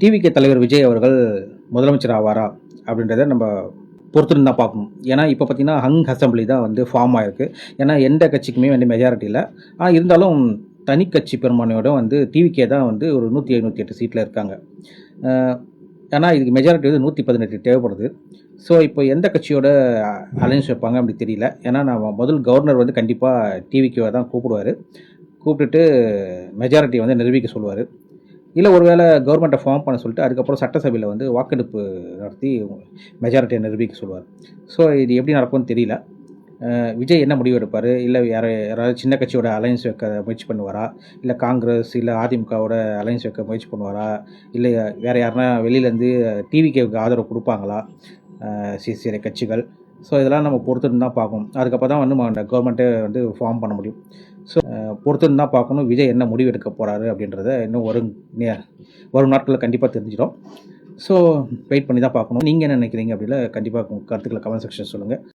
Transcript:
TVK தலைவர் விஜய் அவர்கள் முதலமைச்சர் ஆவாரா அப்படின்றத நம்ம பொறுத்திருந்து தான் பார்க்கணும். ஏன்னா இப்போ பார்த்தீங்கன்னா அசெம்பிளி தான் வந்து ஃபார்ம் ஆயிருக்கு. ஏன்னா எந்த கட்சிக்குமே வந்து மெஜாரிட்டி இல்லை. ஆனால் இருந்தாலும் தனி கட்சி பெரும்பான்மையோட வந்து டிவிகே தான் வந்து ஒரு 107, 108 சீட்டில் இருக்காங்க. ஏன்னா இதுக்கு மெஜாரிட்டி வந்து 118 தேவைப்படுது. ஸோ இப்போ எந்த கட்சியோட அலைன்ஸ் வைப்பாங்க அப்படி தெரியல. ஏன்னா நான் முதல் கவர்னர் வந்து கண்டிப்பாக டிவிகேவை தான் கூப்பிடுவார். கூப்பிட்டுட்டு மெஜாரிட்டியை வந்து நிரூபிக்க சொல்லுவார். இல்லை ஒருவேளை கவர்மெண்ட்டை ஃபார்ம் பண்ண சொல்லிட்டு அதுக்கப்புறம் சட்டசபையில் வந்து வாக்கெடுப்பு நடத்தி மெஜாரிட்டியை நிரூபிக்க சொல்லுவார். ஸோ இது எப்படி நடக்கும்னு தெரியல. விஜய் என்ன முடிவு எடுப்பார்? இல்லை யாராவது சின்ன கட்சியோட அலைன்ஸ் வைக்க முயற்சி பண்ணுவாரா? இல்லை காங்கிரஸ் இல்லை அதிமுகவோட அலைன்ஸ் வைக்க முயற்சி பண்ணுவாரா? இல்லை வேறு யாருனா வெளியிலேருந்து டிவிகேவுக்கு ஆதரவு கொடுப்பாங்களா சில கட்சிகள்? ஸோ இதெல்லாம் நம்ம பொறுத்திருந்து தான் பார்க்கணும். அதுக்கப்புறம் தான் வந்து அந்த கவர்மெண்ட்டை வந்து ஃபார்ம் பண்ண முடியும். ஸோ பொறுத்திருந்து தான் பார்க்கணும் விஜய் என்ன முடிவு எடுக்க போகிறாரு அப்படின்றத இன்னும் வரும் நாட்களில் கண்டிப்பாக தெரிஞ்சிடும். ஸோ வெயிட் பண்ணி தான் பார்க்கணும். நீங்கள் என்ன நினைக்கிறீங்க அப்படின்னா கண்டிப்பாக உங்கள் கருத்துக்களை கமெண்ட் செக்ஷன் சொல்லுங்கள்.